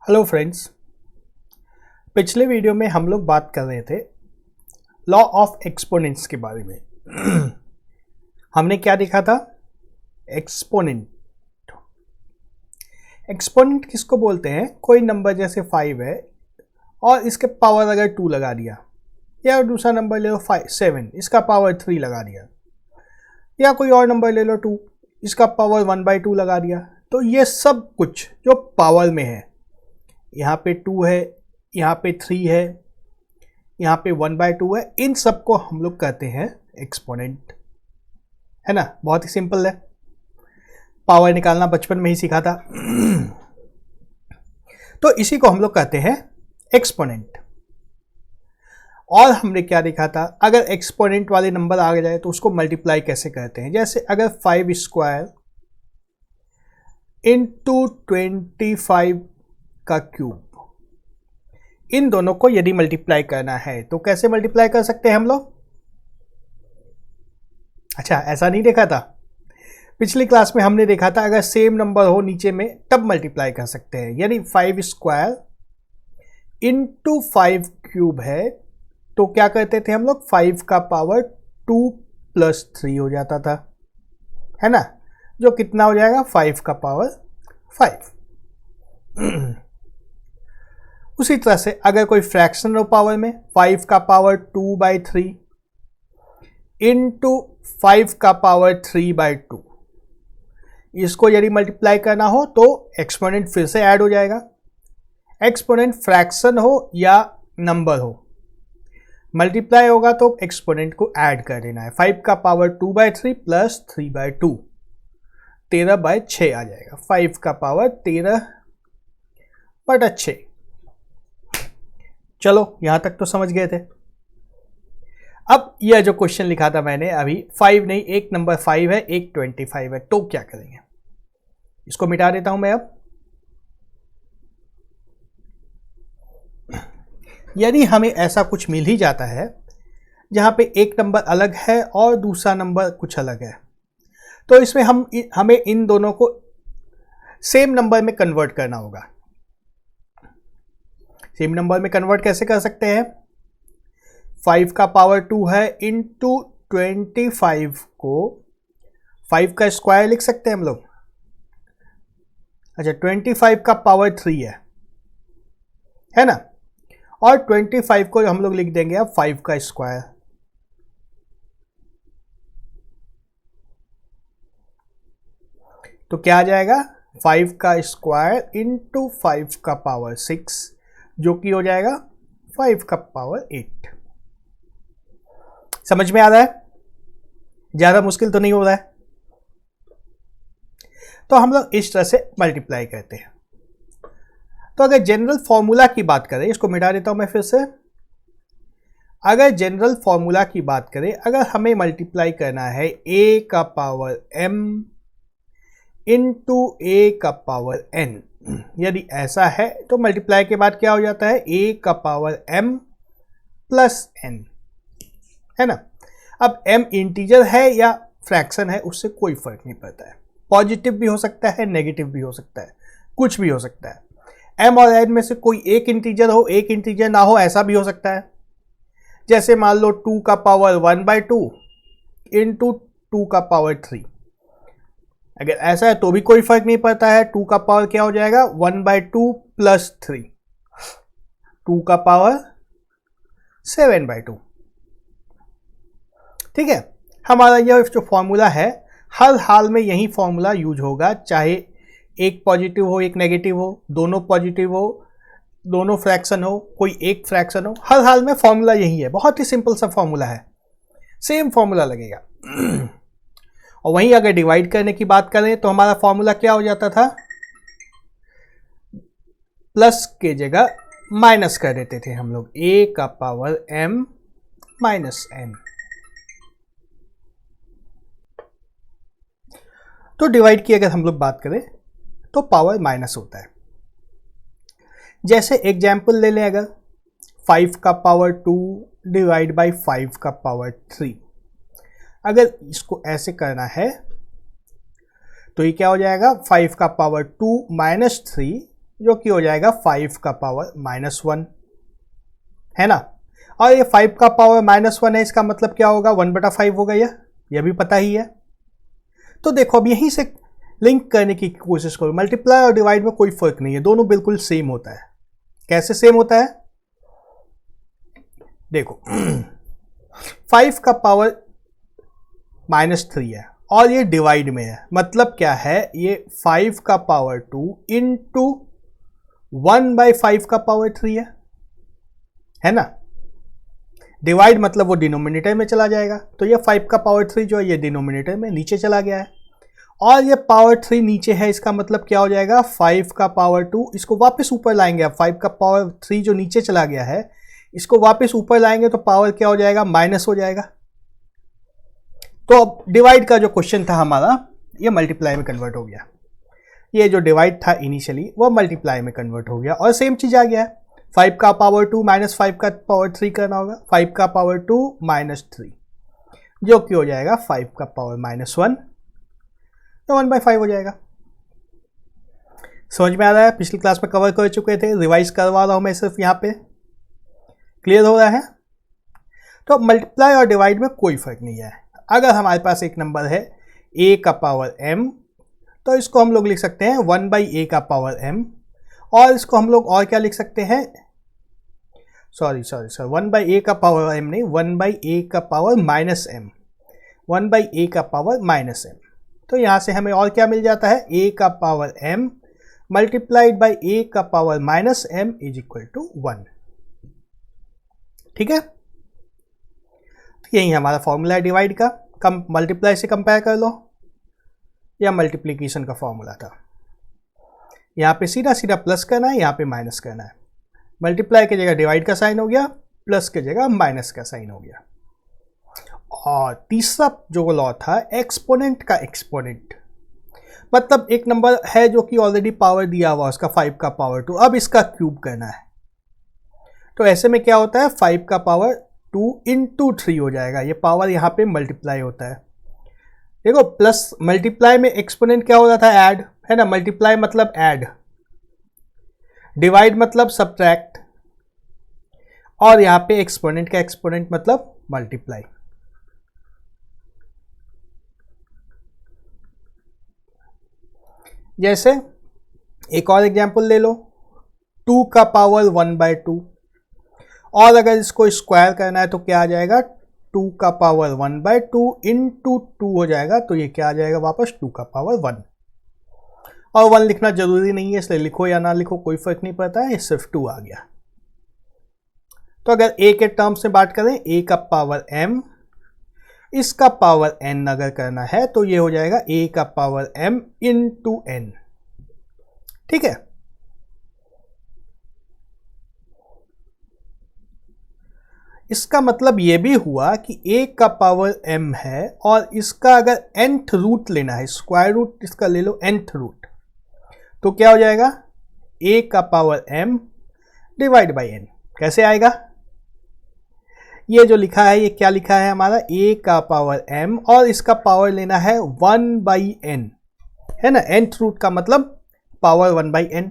Hello friends. पिछले video में हम लोग बात कर रहे थे लॉ ऑफ एक्सपोनेंट्स के बारे में। हमने क्या देखा था? एक्सपोनेंट। एक्सपोनेंट किसको बोलते हैं? कोई नंबर जैसे 5 है और इसके पावर अगर 2 लगा दिया, या दूसरा नंबर ले लो 7, इसका पावर 3 लगा दिया, या कोई और नंबर ले लो 2, इसका पावर 1/2 लगा दिया। तो ये सब कुछ जो पावर में है, यहाँ पे 2 है, यहाँ पे 3 है, यहाँ पे 1/2 है, इन सब को हम लोग कहते हैं एक्सपोनेंट, है ना। बहुत ही सिंपल है, पावर निकालना बचपन में ही सीखा था। तो इसी को हम लोग कहते हैं एक्सपोनेंट। और हमने क्या देखा था? अगर एक्सपोनेंट वाले नंबर आ जाए तो उसको मल्टीप्लाई कैसे करते हैं। जैसे अगर 5 स्क्वायर इंटू 25 का क्यूब, इन दोनों को यदि मल्टीप्लाई करना है तो कैसे मल्टीप्लाई कर सकते हैं हम लोग? अच्छा, ऐसा नहीं देखा था? पिछली क्लास में हमने देखा था अगर सेम नंबर हो नीचे में तब मल्टीप्लाई कर सकते हैं। यानी 5 स्क्वायर इंटू 5 क्यूब है तो क्या करते थे हम लोग? 5 का पावर 2 + 3 हो जाता था, है ना, जो कितना हो जाएगा? 5 का पावर 5। उसी तरह से अगर कोई फ्रैक्शन हो पावर में, 5 का पावर 2/3 इंटू 5 का पावर 3/2, इसको यदि मल्टीप्लाई करना हो तो एक्सपोनेंट फिर से ऐड हो जाएगा। एक्सपोनेंट फ्रैक्शन हो या नंबर हो, मल्टीप्लाई होगा तो एक्सपोनेंट को ऐड कर देना है। 5 का पावर 2/3 + 3/2, 13/6 आ जाएगा। 5 का पावर 13/6। चलो, यहां तक तो समझ गए थे। अब यह जो क्वेश्चन लिखा था मैंने अभी, 5 नहीं, एक नंबर 5 है, एक 25 है, तो क्या करेंगे? इसको मिटा देता हूं मैं। अब यदि हमें ऐसा कुछ मिल ही जाता है जहां पे एक नंबर अलग है और दूसरा नंबर कुछ अलग है, तो इसमें हमें इन दोनों को सेम नंबर में कन्वर्ट करना होगा। सेम नंबर में कन्वर्ट कैसे कर सकते हैं? 5 का पावर 2 है इंटू 25 को 5 का स्क्वायर लिख सकते हैं हम लोग। अच्छा, 25 का पावर 3 है ना, और 25 को हम लोग लिख देंगे अब 5 का स्क्वायर। तो क्या आ जाएगा? 5 का स्क्वायर इंटू 5 का पावर 6, जो कि हो जाएगा 5 का पावर 8। समझ में आ रहा है? ज्यादा मुश्किल तो नहीं हो रहा है। तो हम लोग इस तरह से मल्टीप्लाई करते हैं। तो अगर जनरल फॉर्मूला की बात करें, इसको मिटा देता हूं मैं फिर से। अगर जनरल फॉर्मूला की बात करें, अगर हमें मल्टीप्लाई करना है a का पावर m इंटू a का पावर n, यदि ऐसा है तो मल्टीप्लाई के बाद क्या हो जाता है? a का पावर m प्लस n, है ना। अब m इंटीजर है या फ्रैक्शन है उससे कोई फर्क नहीं पड़ता है। पॉजिटिव भी हो सकता है, नेगेटिव भी हो सकता है, कुछ भी हो सकता है। m और n में से कोई एक इंटीजर हो, एक इंटीजर ना हो, ऐसा भी हो सकता है। जैसे मान लो 2 का पावर 1/2 इंटू 2 का पावर 3, अगर ऐसा है तो भी कोई फर्क नहीं पड़ता है। 2 का पावर क्या हो जाएगा? 1/2 + 3, 2 का पावर 7/2। ठीक है, हमारा यह जो फॉर्मूला है हर हाल में यही फॉर्मूला यूज होगा, चाहे एक पॉजिटिव हो एक नेगेटिव हो, दोनों पॉजिटिव हो, दोनों फ्रैक्शन हो, कोई एक फ्रैक्शन हो, हर हाल में फॉर्मूला यही है। बहुत ही सिंपल सा फॉर्मूला है, सेम फॉर्मूला लगेगा। और वहीं अगर डिवाइड करने की बात करें तो हमारा फॉर्मूला क्या हो जाता था? प्लस के जगह माइनस कर देते थे हम लोग, a का पावर m माइनस n। तो डिवाइड की अगर हम लोग बात करें तो पावर माइनस होता है। जैसे एग्जाम्पल ले लें, अगर 5 का पावर 2 डिवाइड बाई 5 का पावर 3, अगर इसको ऐसे करना है तो ये क्या हो जाएगा? 5 का पावर 2 - 3 जो कि हो जाएगा 5 का पावर -1, है ना। और ये 5 का पावर -1 है, इसका मतलब क्या होगा, 1/5 होगा, यह भी पता ही है। तो देखो अब यहीं से लिंक करने की कोशिश करो, मल्टीप्लाई और डिवाइड में कोई फर्क नहीं है, दोनों बिल्कुल सेम होता है। कैसे सेम होता है, देखो 5 का पावर -3 है और ये डिवाइड में है, मतलब क्या है, ये 5 का पावर 2 इंटू 1/5 का पावर 3 है ना। डिवाइड मतलब वो डिनोमिनेटर में चला जाएगा, तो ये 5 का पावर 3 जो है ये डिनोमिनेटर में नीचे चला गया है, और ये पावर 3 नीचे है, इसका मतलब क्या हो जाएगा, 5 का पावर 2, इसको वापस ऊपर लाएंगे। अब 5 का पावर 3 जो नीचे चला गया है, इसको वापस ऊपर लाएंगे तो पावर क्या हो जाएगा, माइनस हो जाएगा। तो अब डिवाइड का जो क्वेश्चन था हमारा, ये मल्टीप्लाई में कन्वर्ट हो गया। ये जो डिवाइड था इनिशियली वो मल्टीप्लाई में कन्वर्ट हो गया, और सेम चीज आ गया है। 5 का पावर 2 माइनस 5 का पावर 3 करना होगा, 5 का पावर 2 -3, जो कि हो जाएगा 5 का पावर -1, तो 1/5 हो जाएगा। समझ में आ रहा है, पिछली क्लास में कवर कर चुके थे, रिवाइज करवा रहा हूं मैं सिर्फ यहाँ पे, क्लियर हो रहा है। तो मल्टीप्लाई और डिवाइड में कोई फर्क नहीं है। अगर हमारे पास एक नंबर है a का पावर m, तो इसको हम लोग लिख सकते हैं 1/a का पावर m, और इसको हम लोग और क्या लिख सकते हैं, सॉरी 1/a का पावर m नहीं, 1/a का पावर -m, 1/a का पावर -m। तो यहाँ से हमें और क्या मिल जाता है, a का power m multiplied by a का power -m is equal to 1। ठीक है, तो यही हमारा फॉर्मूला है डिवाइड का। कम मल्टीप्लाई से कंपेयर कर लो, या मल्टीप्लीकेशन का फॉर्मूला था। यहाँ पे सीधा सीधा प्लस करना है, यहाँ पे माइनस करना है। मल्टीप्लाई की जगह डिवाइड का साइन हो गया, प्लस की जगह माइनस का साइन हो गया। और तीसरा जो लॉ था एक्सपोनेंट का एक्सपोनेंट, मतलब एक नंबर है जो कि ऑलरेडी पावर दिया हुआ उसका 5 का पावर 2, अब इसका क्यूब करना है। तो ऐसे में क्या होता है, 5 का पावर 2 इंटू 3 हो जाएगा, ये पावर यहाँ पे मल्टीप्लाई होता है। देखो प्लस मल्टीप्लाई में एक्सपोनेंट क्या होता था, ऐड, है ना। मल्टीप्लाई मतलब ऐड, डिवाइड मतलब सब्ट्रैक्ट, और यहाँ पे एक्सपोनेंट का एक्सपोनेंट मतलब मल्टीप्लाई। जैसे एक और एग्जांपल ले लो, 2 का पावर 1/2, और अगर इसको स्क्वायर करना है तो क्या आ जाएगा, 2 का पावर 1/2 इंटू 2 हो जाएगा, तो ये क्या आ जाएगा वापस 2 का पावर 1। और 1 लिखना जरूरी नहीं है, इसलिए लिखो या ना लिखो कोई फर्क नहीं पड़ता है, ये सिर्फ 2 आ गया। तो अगर a के टर्म्स में बात करें, a का पावर m, इसका पावर n अगर करना है तो ये हो जाएगा a का पावर m इंटू n। ठीक है, इसका मतलब ये भी हुआ कि a का पावर m है, और इसका अगर nth रूट लेना है, स्क्वायर रूट इसका ले लो nth रूट, तो क्या हो जाएगा, a का power m divide by n। कैसे आएगा, ये जो लिखा है ये क्या लिखा है हमारा, a का पावर m, और इसका पावर लेना है 1/n, है ना। nth रूट का मतलब पावर 1/n।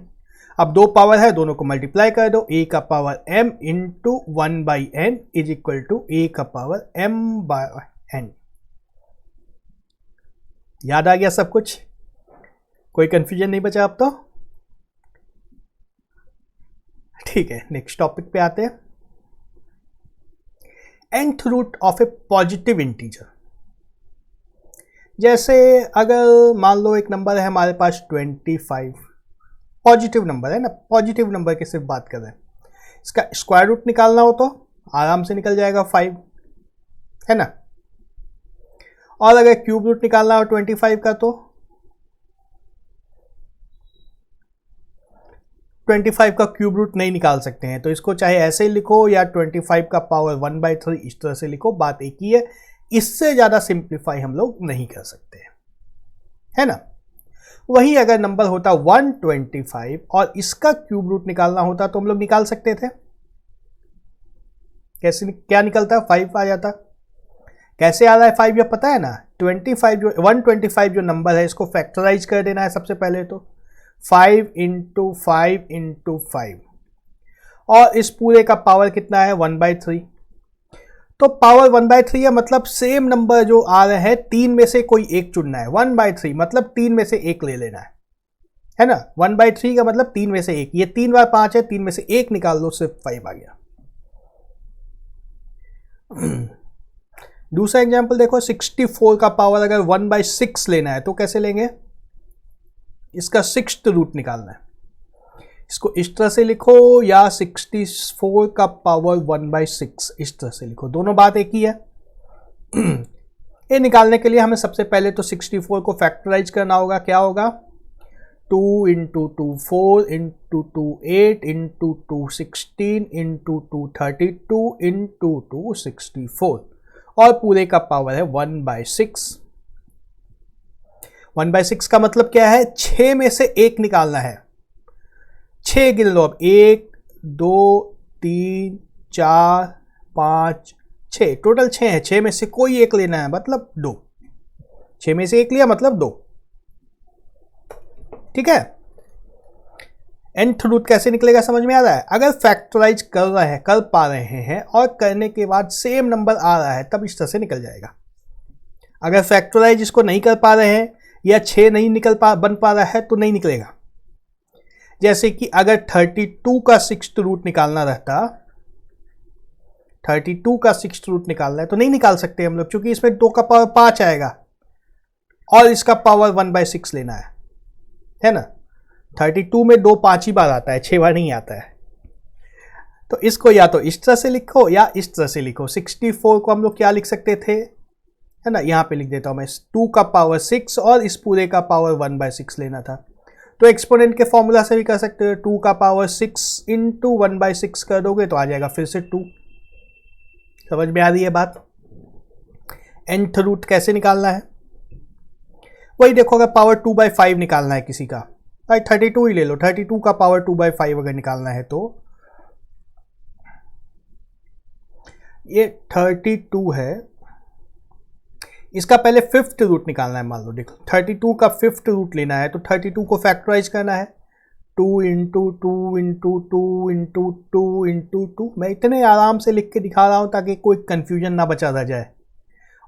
अब दो पावर है, दोनों को मल्टीप्लाई कर दो, a का power m into 1/n is equal to a का पावर m/n। याद आ गया सब कुछ, कोई कंफ्यूजन नहीं बचा अब तो। ठीक है, नेक्स्ट टॉपिक पे आते हैं। nth root of a positive integer, जैसे अगर मान लो एक नंबर है हमारे पास 25, पॉजिटिव नंबर है ना, पॉजिटिव नंबर की सिर्फ बात कर रहे हैं, इसका स्क्वायर रूट निकालना हो तो आराम से निकल जाएगा 5, है ना। और अगर क्यूब रूट निकालना हो 25 का तो 25 का क्यूब रूट नहीं निकाल सकते हैं, तो इसको चाहे ऐसे ही लिखो या 25 का पावर 1/3 इस तरह से लिखो, बात एक ही है। इससे ज़्यादा सिंप्लीफाई हम लोग नहीं कर सकते, है ना। वही अगर नंबर होता 125 और इसका क्यूब रूट निकालना होता तो हम लोग निकाल सकते थे। कैसे, क्या निकलता, 5 आ जाता। कैसे आ रहा है 5, ये पता है ना। 125 जो नंबर है इसको फैक्टराइज कर देना है सबसे पहले, तो 5 इंटू 5 इंटू 5, और इस पूरे का पावर कितना है 1/3। तो पावर 1/3 है, मतलब सेम नंबर जो आ रहे हैं तीन में से कोई एक चुनना है। 1/3 मतलब तीन में से एक ले लेना है ना। 1/3 का मतलब तीन में से एक, ये 3 बार 5 है, तीन में से एक निकाल दो, सिर्फ 5 आ गया। दूसरा एग्जांपल देखो, 64 का पावर अगर 1/6 लेना है तो कैसे लेंगे, इसका 6th रूट निकालना है। इसको इस तरह से लिखो, या 64 का पावर 1/6 इस तरह से लिखो, दोनों बात एक ही है। ये निकालने के लिए हमें सबसे पहले तो 64 को फैक्टराइज करना होगा। क्या होगा, 2 into 2 4 into 2 8 into 2 16 into 2 32 into 2 64, और पूरे का पावर है 1/6। 1/6 का मतलब क्या है, 6 में से एक निकालना है। 6 गिन लो अब, 1 2 3 4 5 6, टोटल 6 है। 6 में से कोई एक लेना है, मतलब 2। 6 में से एक लिया मतलब 2, ठीक है। nth रूट कैसे निकलेगा समझ में आ रहा है। अगर फैक्टराइज कर पा रहे हैं और करने के बाद सेम नंबर आ रहा है तब इस तरह से निकल जाएगा। अगर फैक्टराइज इसको नहीं कर पा रहे हैं या 6 नहीं बन पा रहा है तो नहीं निकलेगा। जैसे कि अगर 32 का 6th रूट निकालना रहता, 32 का 6th रूट निकालना है तो नहीं निकाल सकते हम लोग, क्योंकि इसमें 2 का पावर 5 आएगा और इसका पावर 1/6 लेना है ना। 32 में 2 5 ही बार आता है, 6 बार नहीं आता है। तो इसको या तो इस तरह से लिखो या इस तरह से लिखो। 64 को हम लोग क्या लिख सकते थे, है ना, यहाँ पे लिख देता हूँ मैं, 2 का पावर 6 और इस पूरे का पावर 1/6 लेना था। तो एक्सपोनेंट के फॉर्मूला से भी कर सकते हो, 2 का पावर 6 इंटू 1/6 कर दोगे तो आ जाएगा फिर से 2। समझ में आ रही है बात। nth रूट कैसे निकालना है, वही देखो, अगर पावर 2/5 निकालना है किसी का, भाई 32 ही ले लो। 32 का पावर 2/5 अगर निकालना है तो ये 32 है, इसका पहले 5th रूट निकालना है। मान लो देखो 32 का 5th रूट लेना है तो 32 को फैक्टराइज करना है, 2 इंटू 2 इंटू 2 इंटू 2 इंटू 2। मैं इतने आराम से लिख के दिखा रहा हूँ ताकि कोई कंफ्यूजन ना बचा रह जाए।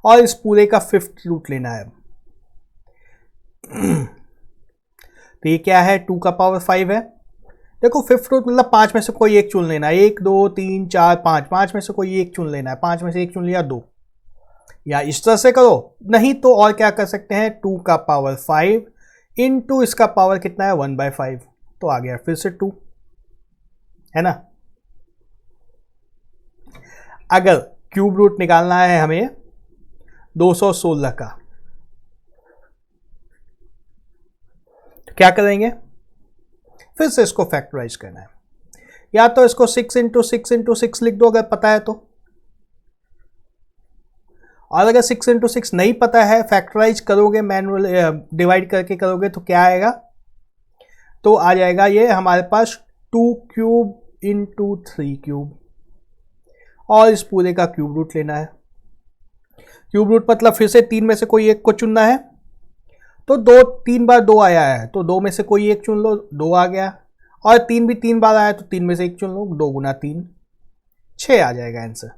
और इस पूरे का 5th रूट लेना है। तो ये क्या है, 2 का पावर 5 है। देखो 5th रूट मतलब 5 में से कोई एक चुन लेना है, 1 2 3 4 5, 5 में से कोई एक चुन लेना है। 5 में से एक चुन लिया 2, या इस तरह से करो, नहीं तो और क्या कर सकते हैं, 2 का पावर 5 इंटू इसका पावर कितना है 1/5, तो आ गया फिर से 2, है ना। अगर क्यूब रूट निकालना है हमें 216 का, तो क्या करेंगे, फिर से इसको फैक्टराइज करना है। या तो इसको 6 इंटू 6 इंटू 6 लिख दो अगर पता है तो, और अगर 6 इंटू 6 नहीं पता है, फैक्टराइज करोगे मैनुअल डिवाइड करके करोगे तो क्या आएगा, तो आ जाएगा ये हमारे पास 2 क्यूब इंटू 3 क्यूब, और इस पूरे का क्यूब रूट लेना है। क्यूब रूट मतलब फिर से 3 में से कोई एक को चुनना है। तो 3 बार 2 आया है तो 2 में से कोई एक चुन लो, 2 आ गया। और 3 भी 3 बार आया तो 3 में से एक चुन लो, 2 गुना 3 6 आ जाएगा आंसर,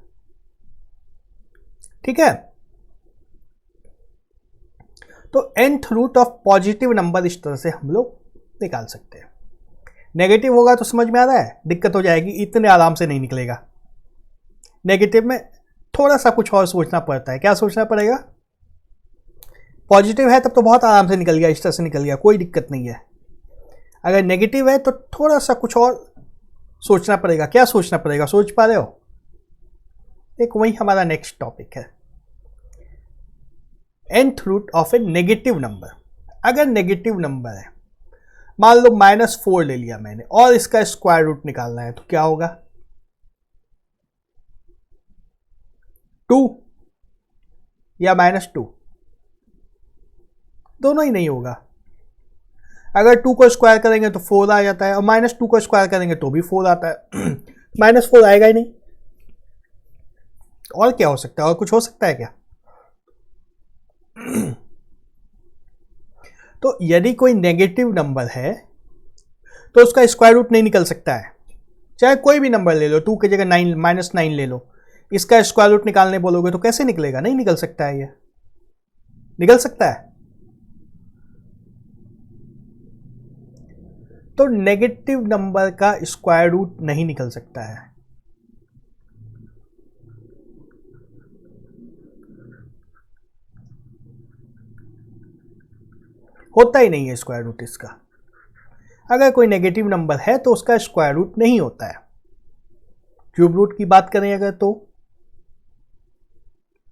ठीक है। तो nth root of positive number इस तरह से हम लोग निकाल सकते हैं। नेगेटिव होगा तो समझ में आ रहा है, दिक्कत हो जाएगी, इतने आराम से नहीं निकलेगा। नेगेटिव में थोड़ा सा कुछ और सोचना पड़ता है। क्या सोचना पड़ेगा, पॉजिटिव है तब तो बहुत आराम से निकल गया, इस तरह से निकल गया, कोई दिक्कत नहीं है। अगर नेगेटिव है तो थोड़ा सा कुछ और सोचना पड़ेगा। क्या सोचना पड़ेगा, सोच पा रहे हो, एक वही हमारा नेक्स्ट टॉपिक है, nth root of a negative number. अगर नेगेटिव नंबर है, मान लो -4 ले लिया मैंने और इसका स्क्वायर रूट निकालना है तो क्या होगा, 2 या -2, दोनों ही नहीं होगा। अगर 2 को स्क्वायर करेंगे तो 4 आ जाता है, और -2 को स्क्वायर करेंगे तो भी 4 आता है। -4 आएगा ही नहीं। और क्या हो सकता है, और कुछ हो सकता है क्या। तो यदि कोई नेगेटिव नंबर है तो उसका स्क्वायर रूट नहीं निकल सकता है। चाहे कोई भी नंबर ले लो, 2 की जगह 9 -9 ले लो, इसका स्क्वायर रूट निकालने बोलोगे तो कैसे निकलेगा? नहीं निकल सकता है। ये निकल सकता है? तो नेगेटिव नंबर का स्क्वायर रूट नहीं निकल सकता है। होता ही नहीं है स्क्वायर रूट इसका। अगर कोई नेगेटिव नंबर है तो उसका स्क्वायर रूट नहीं होता है। क्यूब रूट की बात करें अगर, तो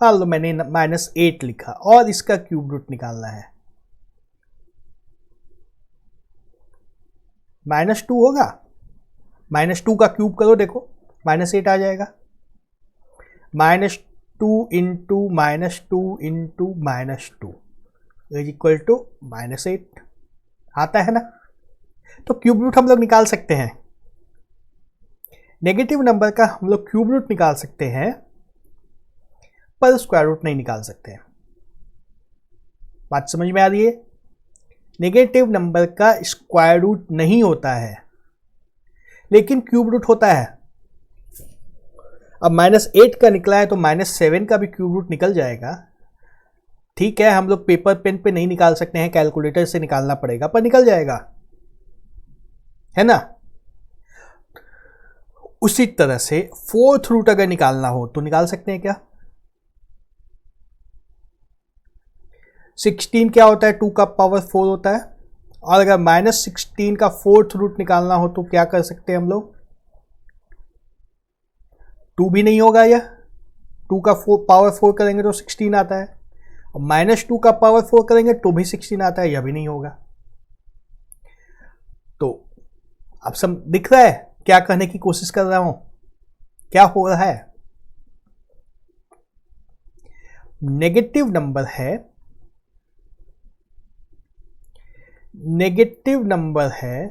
मान लो मैंने -8 लिखा और इसका क्यूब रूट निकालना है, -2 होगा। -2 का क्यूब करो, देखो -8 आ जाएगा। -2 into -2 into -2 is equal to -8 आता है ना। तो क्यूब रूट हम लोग निकाल सकते हैं। नेगेटिव नंबर का हम लोग क्यूब रूट निकाल सकते हैं, पर स्क्वायर रूट नहीं निकाल सकते हैं। बात समझ में आ रही है? नेगेटिव नंबर का स्क्वायर रूट नहीं होता है, लेकिन क्यूब रूट होता है। अब -8 का निकला है तो -7 का भी क्यूब रूट निकल जाएगा। ठीक है, हम लोग पेपर पेन पे नहीं निकाल सकते हैं, कैलकुलेटर से निकालना पड़ेगा, पर निकल जाएगा, है ना। उसी तरह से 4th रूट अगर निकालना हो तो निकाल सकते हैं क्या? 16 क्या होता है? 2 का पावर 4 होता है। और अगर -16 का 4th रूट निकालना हो तो क्या कर सकते हैं हम लोग? 2 भी नहीं होगा, यह 2 का पावर 4 करेंगे तो 16 आता है, और -2 का पावर 4 करेंगे तो भी 16 आता है, यह भी नहीं होगा। तो अब सब दिख रहा है क्या कहने की कोशिश कर रहा हूं, क्या हो रहा है? नेगेटिव नंबर है, नेगेटिव नंबर है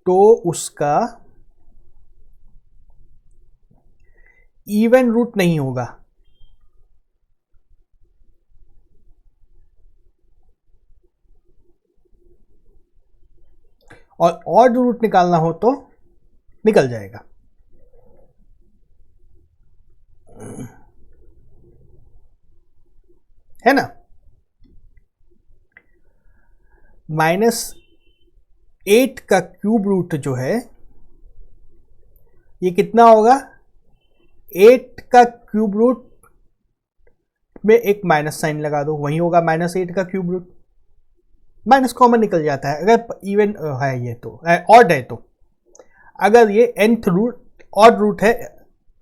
तो उसका इवन रूट नहीं होगा। और ऑड रूट निकालना हो तो निकल जाएगा। है ना। -8 का क्यूब रूट जो है ये कितना होगा? 8 का क्यूब रूट में एक माइनस साइन लगा दो, वही होगा -8 का क्यूब रूट। माइनस कॉमन निकल जाता है अगर इवन है, ये तो ऑड है। तो अगर ये nth रूट ऑड रूट है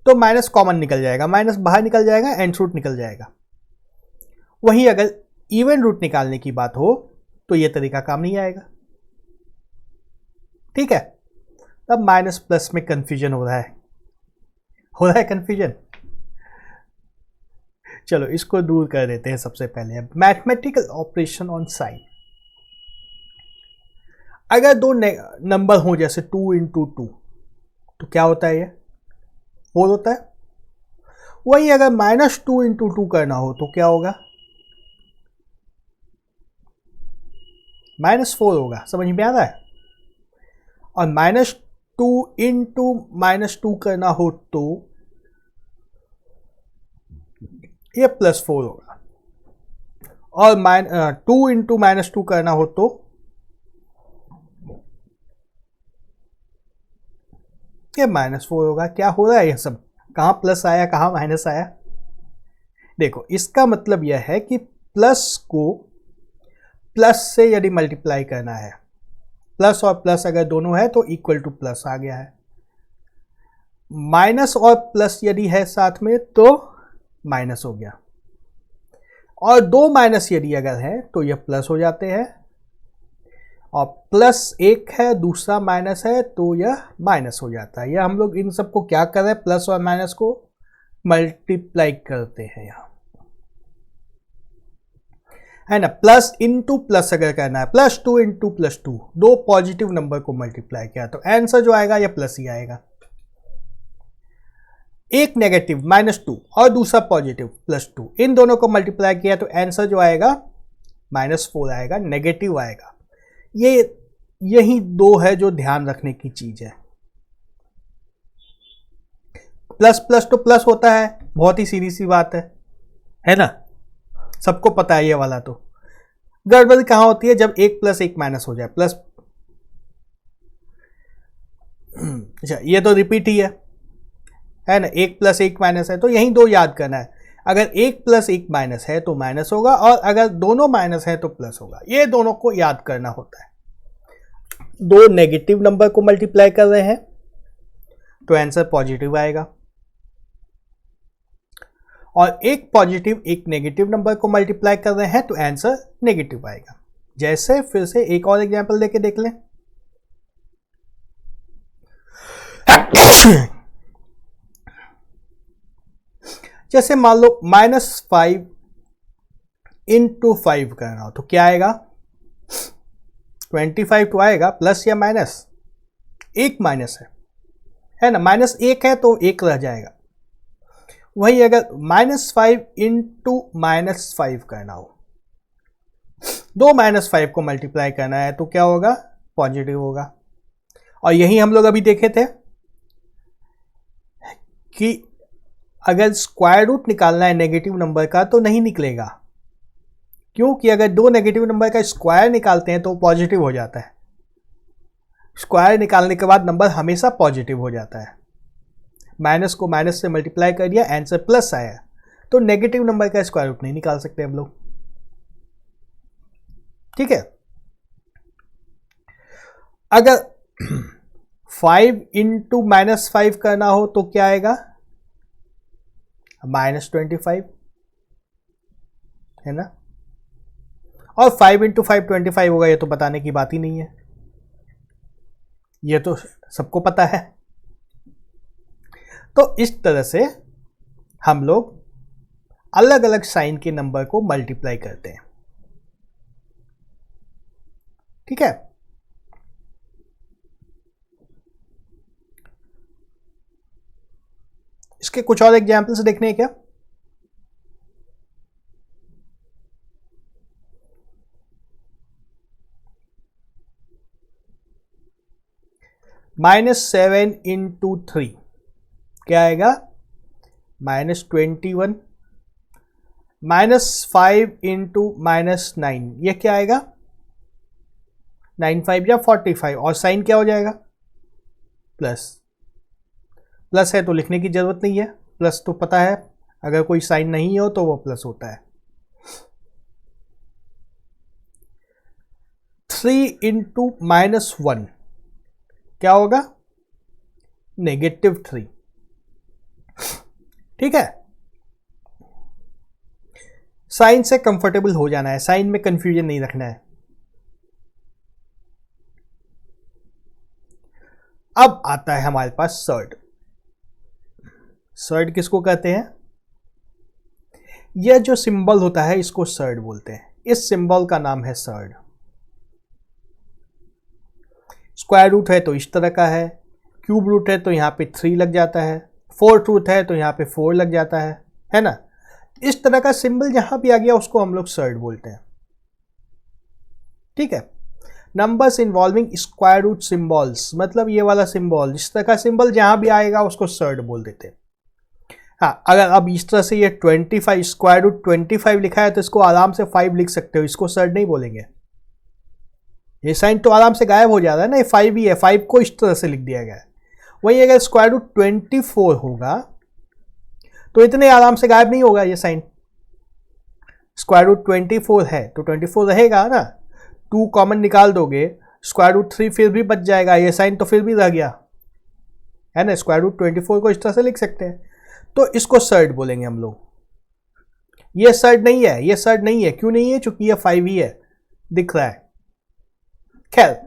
तो माइनस कॉमन निकल जाएगा, माइनस बाहर निकल जाएगा, nth रूट निकल जाएगा। वहीं अगर इवन रूट निकालने की बात हो तो ये तरीका काम नहीं आएगा। ठीक है, तब माइनस प्लस में कंफ्यूजन हो रहा है कंफ्यूजन। चलो इसको दूर कर देते हैं। सबसे पहले मैथमेटिकल ऑपरेशन ऑन साइन। अगर दो नंबर हो जैसे 2 इंटू 2 तो क्या होता है? ये 4 होता है। वही अगर -2 इंटू 2 करना हो तो क्या होगा? -4 होगा। समझ में आ रहा है? और -2 इंटू -2 करना हो तो ये +4 होगा। और 2 इंटू -2 करना हो तो ये -4 होगा। क्या हो रहा है ये सब? कहाँ प्लस आया, कहाँ माइनस आया? देखो, इसका मतलब यह है कि प्लस को प्लस से यदि मल्टीप्लाई करना है, प्लस और प्लस अगर दोनों है तो इक्वल टू प्लस आ गया है। माइनस और प्लस यदि है साथ में तो माइनस हो गया। और 2 माइनस यदि अगर है तो यह प्लस हो जाते हैं। और प्लस एक है, दूसरा माइनस है तो यह माइनस हो जाता है। यह हम लोग इन सबको क्या कर रहे हैं? प्लस और माइनस को मल्टीप्लाई करते हैं यहाँ, है ना। प्लस इंटू प्लस अगर करना है, +2 इंटू +2, दो पॉजिटिव नंबर को मल्टीप्लाई किया तो आंसर जो आएगा यह प्लस ही आएगा। एक नेगेटिव -2 और दूसरा पॉजिटिव +2, इन दोनों को मल्टीप्लाई किया तो आंसर जो आएगा -4 आएगा, नेगेटिव आएगा। यही दो है जो ध्यान रखने की चीज है। प्लस प्लस तो प्लस होता है, बहुत ही सीधी सी बात है ना, सबको पता है ये वाला। तो गड़बड़ कहां होती है, जब 1 + 1 माइनस हो जाए, प्लस। अच्छा, ये तो रिपीट ही है ना, 1 + 1 माइनस है, तो यही दो याद करना है। अगर 1 + 1 माइनस है तो माइनस होगा, और अगर दोनों माइनस है तो प्लस होगा। ये दोनों को याद करना होता है। दो नेगेटिव नंबर को मल्टीप्लाई कर रहे हैं तो आंसर पॉजिटिव आएगा, और एक पॉजिटिव एक नेगेटिव नंबर को मल्टीप्लाई कर रहे हैं तो आंसर नेगेटिव आएगा। जैसे, फिर से एक और एग्जांपल लेके देख लें। जैसे मान लो -5 × 5 करना हो तो क्या आएगा, 25 तो आएगा, प्लस या माइनस, एक माइनस है ना, -1 है तो 1 रह जाएगा। वही अगर -5 × -5 करना हो, दो -5 को मल्टीप्लाई करना है तो क्या होगा, पॉजिटिव होगा। और यही हम लोग अभी देखे थे कि अगर स्क्वायर रूट निकालना है नेगेटिव नंबर का तो नहीं निकलेगा, क्योंकि अगर दो नेगेटिव नंबर का स्क्वायर निकालते हैं तो पॉजिटिव हो जाता है। स्क्वायर निकालने के बाद नंबर हमेशा पॉजिटिव हो जाता है। माइनस को माइनस से मल्टीप्लाई कर दिया, आंसर प्लस आया, तो नेगेटिव नंबर का स्क्वायर रूट नहीं निकाल सकते हम लोग। ठीक है, अगर 5 × -5 करना हो तो क्या आएगा, -25 है ना, और 5 × 5 25 होगा, ये तो बताने की बात ही नहीं है, ये तो सबको पता है। तो इस तरह से हम लोग अलग अलग साइन के नंबर को मल्टीप्लाई करते हैं। ठीक है, इसके कुछ और एग्जाम्पल्स देखने हैं क्या। -7 × 3 क्या आएगा, -21। -5 × -9 ये क्या आएगा, 95 या 45, और साइन क्या हो जाएगा, प्लस। प्लस है तो लिखने की जरूरत नहीं है, प्लस तो पता है, अगर कोई साइन नहीं हो तो वो प्लस होता है। 3 × -1 क्या होगा, -3। ठीक है, साइन से कंफर्टेबल हो जाना है, साइन में कंफ्यूजन नहीं रखना है। अब आता है हमारे पास सर्ड। सर्ड किसको कहते हैं, यह जो सिंबल होता है इसको सर्ड बोलते हैं। इस सिंबल का नाम है सर्ड। स्क्वायर रूट है तो इस तरह का है, क्यूब रूट है तो यहाँ पे 3 लग जाता है, फोर्थ रूट है तो यहाँ पे 4 लग जाता है ना। इस तरह का सिंबल जहां भी आ गया उसको हम लोग सर्ड बोलते हैं। ठीक है, numbers involving square root symbols, मतलब ये वाला सिंबल, इस तरह का सिंबल जहां भी आएगा उसको सर्ड बोल देते हैं। हाँ, अगर अब इस तरह से ये 25 स्क्वायर रूट 25 लिखा है तो इसको आराम से 5 लिख सकते हो, इसको सर्ड नहीं बोलेंगे। ये साइन तो आराम से गायब हो जाता है ना, ये 5 ही है, 5 को इस तरह से लिख दिया गया है। वही अगर स्क्वायर रूट 24 होगा तो इतने आराम से गायब नहीं होगा ये साइन। स्क्वायर रूट 24 है तो 24 रहेगा ना, 2 कॉमन निकाल दोगे, स्क्वायर रूट 3 फिर भी बच जाएगा, ये साइन तो फिर भी रह गया है ना। स्क्वायर रूट 24 को इस तरह से लिख सकते हैं, तो इसको सर्ड बोलेंगे हम लोग। ये सर्ड नहीं है, ये सर्ड नहीं है, क्यों नहीं है, चूंकि ये 5 ही है, दिख रहा है। खैर,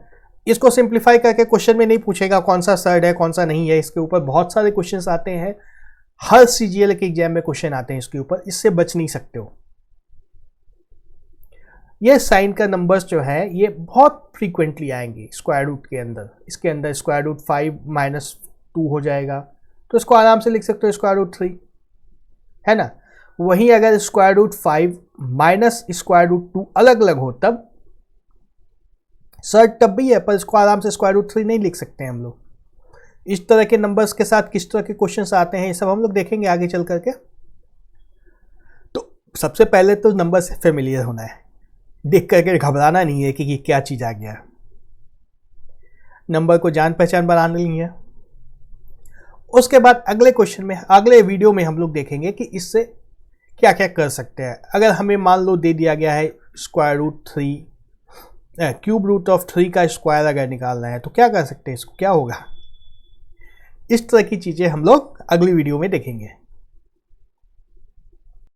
इसको सिंप्लीफाई करके क्वेश्चन में नहीं पूछेगा कौन सा सर्ड है कौन सा नहीं है, इसके ऊपर बहुत सारे क्वेश्चंस आते हैं, हर सीजीएल के एग्जाम में क्वेश्चन आते हैं इसके ऊपर, इससे बच नहीं सकते हो। ये साइन का नंबर्स जो है ये बहुत फ्रीक्वेंटली आएंगे स्क्वायर रूट के अंदर। इसके अंदर स्क्वायर रूट 5 - 2 हो जाएगा, तो इसको आराम से लिख सकते हो स्क्वायर रूट 3, है ना। वहीं अगर square root 5 minus square root 2 अलग अलग हो तब सर्ट तब भी है, पर इसको आराम से स्क्वायर रूट 3 नहीं लिख सकते हैं हम लोग। इस तरह के नंबर्स के साथ किस तरह के क्वेश्चंस आते हैं ये सब हम लोग देखेंगे आगे चल करके। तो सबसे पहले तो नंबर से फेमिलियर होना है, देख करके घबराना नहीं है कि ये क्या चीज़ आ गया। नंबर को जान पहचान बनानी है। उसके बाद अगले क्वेश्चन में, अगले वीडियो में हम लोग देखेंगे कि इससे क्या क्या कर सकते हैं। अगर हमें मान लो दे दिया गया है square root 3, cube root of 3 का स्क्वायर अगर निकालना है तो क्या कर सकते हैं, इसको क्या होगा। इस तरह की चीज़ें हम लोग अगली वीडियो में देखेंगे।